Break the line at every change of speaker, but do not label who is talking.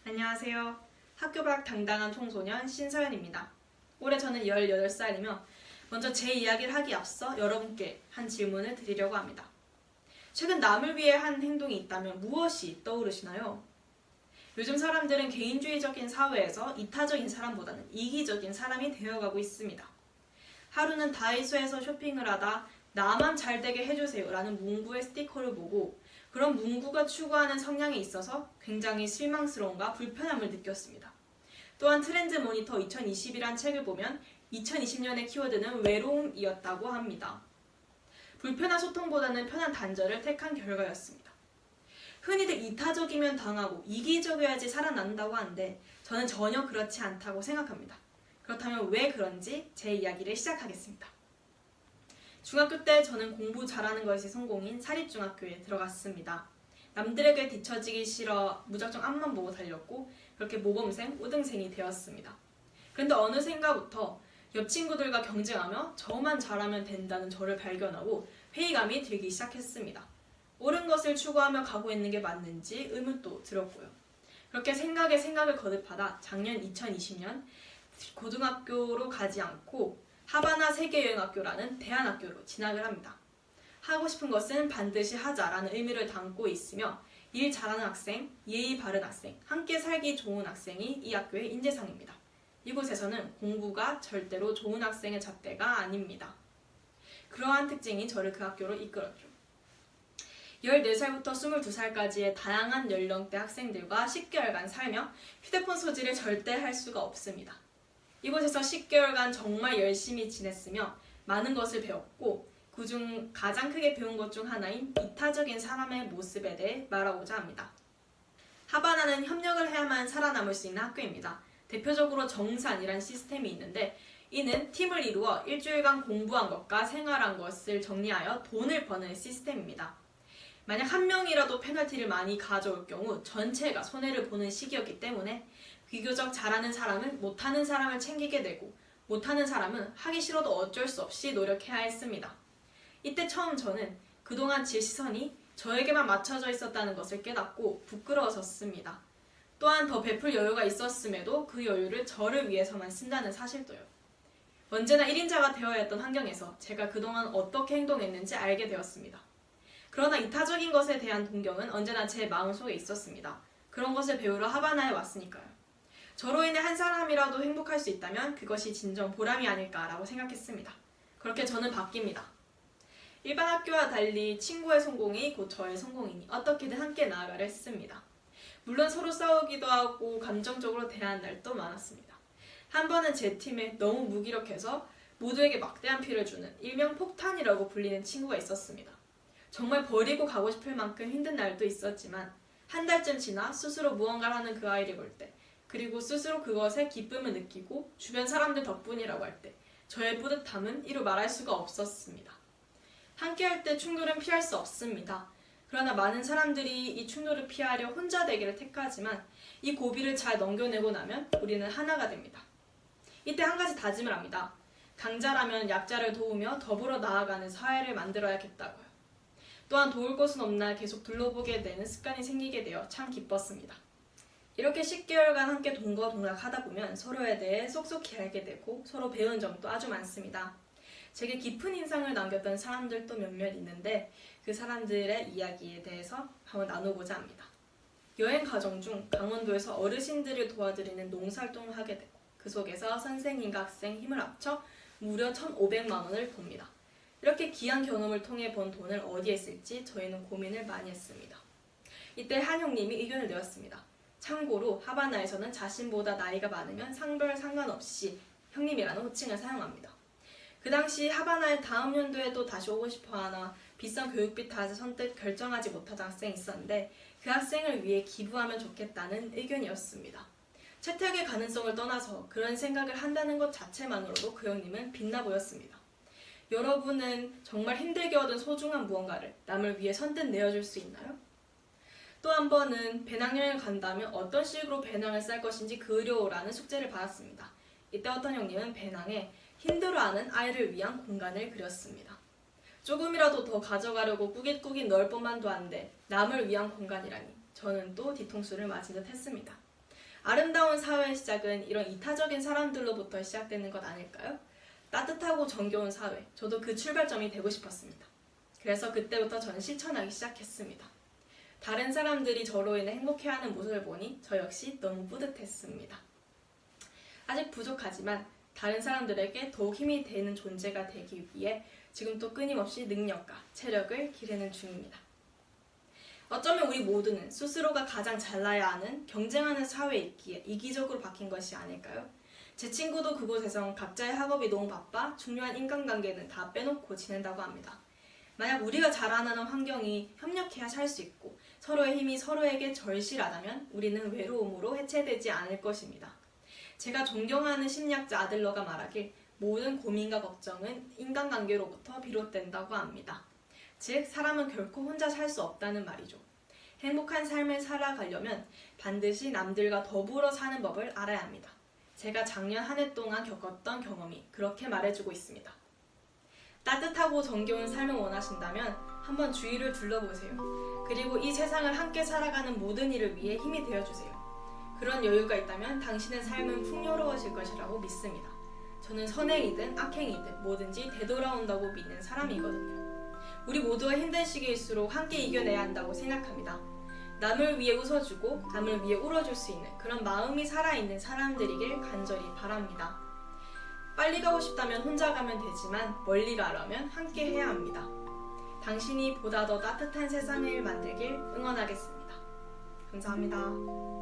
안녕하세요. 학교 밖 당당한 청소년 신서연입니다. 올해 저는 18살이며 먼저 제 이야기를 하기 앞서 여러분께 한 질문을 드리려고 합니다. 최근 남을 위해 한 행동이 있다면 무엇이 떠오르시나요? 요즘 사람들은 개인주의적인 사회에서 이타적인 사람보다는 이기적인 사람이 되어가고 있습니다. 하루는 다이소에서 쇼핑을 하다 나만 잘되게 해주세요 라는 문구의 스티커를 보고 그런 문구가 추구하는 성향에 있어서 굉장히 실망스러움과 불편함을 느꼈습니다. 또한 트렌드 모니터 2020이란 책을 보면 2020년의 키워드는 외로움이었다고 합니다. 불편한 소통보다는 편한 단절을 택한 결과였습니다. 흔히들 이타적이면 당하고 이기적이어야지 살아난다고 하는데 저는 전혀 그렇지 않다고 생각합니다. 그렇다면 왜 그런지 제 이야기를 시작하겠습니다. 중학교 때 저는 공부 잘하는 것이 성공인 사립중학교에 들어갔습니다. 남들에게 뒤처지기 싫어 무작정 앞만 보고 달렸고 그렇게 모범생, 우등생이 되었습니다. 그런데 어느샌가부터 옆 친구들과 경쟁하며 저만 잘하면 된다는 저를 발견하고 회의감이 들기 시작했습니다. 옳은 것을 추구하며 가고 있는 게 맞는지 의문도 들었고요. 그렇게 생각에 생각을 거듭하다 작년 2020년 고등학교로 가지 않고 하바나 세계여행학교라는 대안학교로 진학을 합니다. 하고 싶은 것은 반드시 하자라는 의미를 담고 있으며 일 잘하는 학생, 예의 바른 학생, 함께 살기 좋은 학생이 이 학교의 인재상입니다. 이곳에서는 공부가 절대로 좋은 학생의 잣대가 아닙니다. 그러한 특징이 저를 그 학교로 이끌었죠. 14살부터 22살까지의 다양한 연령대 학생들과 10개월간 살며 휴대폰 소지를 절대 할 수가 없습니다. 이곳에서 10개월간 정말 열심히 지냈으며 많은 것을 배웠고 그중 가장 크게 배운 것 중 하나인 이타적인 사람의 모습에 대해 말하고자 합니다. 하바나는 협력을 해야만 살아남을 수 있는 학교입니다. 대표적으로 정산이란 시스템이 있는데 이는 팀을 이루어 일주일간 공부한 것과 생활한 것을 정리하여 돈을 버는 시스템입니다. 만약 한 명이라도 페널티를 많이 가져올 경우 전체가 손해를 보는 시기였기 때문에 비교적 잘하는 사람은 못하는 사람을 챙기게 되고 못하는 사람은 하기 싫어도 어쩔 수 없이 노력해야 했습니다. 이때 처음 저는 그동안 제 시선이 저에게만 맞춰져 있었다는 것을 깨닫고 부끄러워졌습니다. 또한 더 베풀 여유가 있었음에도 그 여유를 저를 위해서만 쓴다는 사실도요. 언제나 1인자가 되어야 했던 환경에서 제가 그동안 어떻게 행동했는지 알게 되었습니다. 그러나 이타적인 것에 대한 동경은 언제나 제 마음속에 있었습니다. 그런 것을 배우러 하바나에 왔으니까요. 저로 인해 한 사람이라도 행복할 수 있다면 그것이 진정 보람이 아닐까라고 생각했습니다. 그렇게 저는 바뀝니다. 일반 학교와 달리 친구의 성공이 곧 저의 성공이니 어떻게든 함께 나아가려 했습니다. 물론 서로 싸우기도 하고 감정적으로 대한 날도 많았습니다. 한 번은 제 팀에 너무 무기력해서 모두에게 막대한 피를 주는 일명 폭탄이라고 불리는 친구가 있었습니다. 정말 버리고 가고 싶을 만큼 힘든 날도 있었지만 한 달쯤 지나 스스로 무언가를 하는 그 아이를 볼 때 그리고 스스로 그것에 기쁨을 느끼고 주변 사람들 덕분이라고 할 때 저의 뿌듯함은 이루 말할 수가 없었습니다. 함께할 때 충돌은 피할 수 없습니다. 그러나 많은 사람들이 이 충돌을 피하려 혼자 되기를 택하지만 이 고비를 잘 넘겨내고 나면 우리는 하나가 됩니다. 이때 한 가지 다짐을 합니다. 강자라면 약자를 도우며 더불어 나아가는 사회를 만들어야겠다고요. 또한 도울 곳은 없나 계속 둘러보게 되는 습관이 생기게 되어 참 기뻤습니다. 이렇게 10개월간 함께 동거동락하다 보면 서로에 대해 쏙쏙히 알게 되고 서로 배운 점도 아주 많습니다. 제게 깊은 인상을 남겼던 사람들도 몇몇 있는데 그 사람들의 이야기에 대해서 한번 나누고자 합니다. 여행 과정 중 강원도에서 어르신들을 도와드리는 농사활동을 하게 되고 그 속에서 선생님과 학생 힘을 합쳐 무려 1,500만 원을 법니다. 이렇게 귀한 경험을 통해 번 돈을 어디에 쓸지 저희는 고민을 많이 했습니다. 이때 한 형님이 의견을 내었습니다. 참고로 하바나에서는 자신보다 나이가 많으면 상별 상관없이 형님이라는 호칭을 사용합니다. 그 당시 하바나에 다음 연도에도 다시 오고 싶어하나 비싼 교육비 탓에 선뜻 결정하지 못하던 학생이 있었는데 그 학생을 위해 기부하면 좋겠다는 의견이었습니다. 채택의 가능성을 떠나서 그런 생각을 한다는 것 자체만으로도 그 형님은 빛나 보였습니다. 여러분은 정말 힘들게 얻은 소중한 무언가를 남을 위해 선뜻 내어줄 수 있나요? 또 한 번은 배낭여행을 간다면 어떤 식으로 배낭을 쌀 것인지 그려오라는 숙제를 받았습니다. 이때 어떤 형님은 배낭에 힘들어하는 아이를 위한 공간을 그렸습니다. 조금이라도 더 가져가려고 꾸깃꾸깃 넣을 뻔만도 한데 남을 위한 공간이라니 저는 또 뒤통수를 맞은 듯 했습니다. 아름다운 사회의 시작은 이런 이타적인 사람들로부터 시작되는 것 아닐까요? 따뜻하고 정겨운 사회, 저도 그 출발점이 되고 싶었습니다. 그래서 그때부터 전 실천하기 시작했습니다. 다른 사람들이 저로 인해 행복해하는 모습을 보니 저 역시 너무 뿌듯했습니다. 아직 부족하지만 다른 사람들에게 더욱 힘이 되는 존재가 되기 위해 지금 또 끊임없이 능력과 체력을 기르는 중입니다. 어쩌면 우리 모두는 스스로가 가장 잘나야 하는 경쟁하는 사회에 있기에 이기적으로 바뀐 것이 아닐까요? 제 친구도 그곳에선 각자의 학업이 너무 바빠 중요한 인간관계는 다 빼놓고 지낸다고 합니다. 만약 우리가 자라나는 환경이 협력해야 살 수 있고 서로의 힘이 서로에게 절실하다면 우리는 외로움으로 해체되지 않을 것입니다. 제가 존경하는 심리학자 아들러가 말하길 모든 고민과 걱정은 인간관계로부터 비롯된다고 합니다. 즉, 사람은 결코 혼자 살 수 없다는 말이죠. 행복한 삶을 살아가려면 반드시 남들과 더불어 사는 법을 알아야 합니다. 제가 작년 한 해 동안 겪었던 경험이 그렇게 말해주고 있습니다. 따뜻하고 정겨운 삶을 원하신다면 한번 주위를 둘러보세요. 그리고 이 세상을 함께 살아가는 모든 이를 위해 힘이 되어주세요. 그런 여유가 있다면 당신의 삶은 풍요로워질 것이라고 믿습니다. 저는 선행이든 악행이든 뭐든지 되돌아온다고 믿는 사람이거든요. 우리 모두가 힘든 시기일수록 함께 이겨내야 한다고 생각합니다. 남을 위해 웃어주고 남을 위해 울어줄 수 있는 그런 마음이 살아있는 사람들이길 간절히 바랍니다. 빨리 가고 싶다면 혼자 가면 되지만 멀리 가려면 함께 해야 합니다. 당신이 보다 더 따뜻한 세상을 만들길 응원하겠습니다. 감사합니다.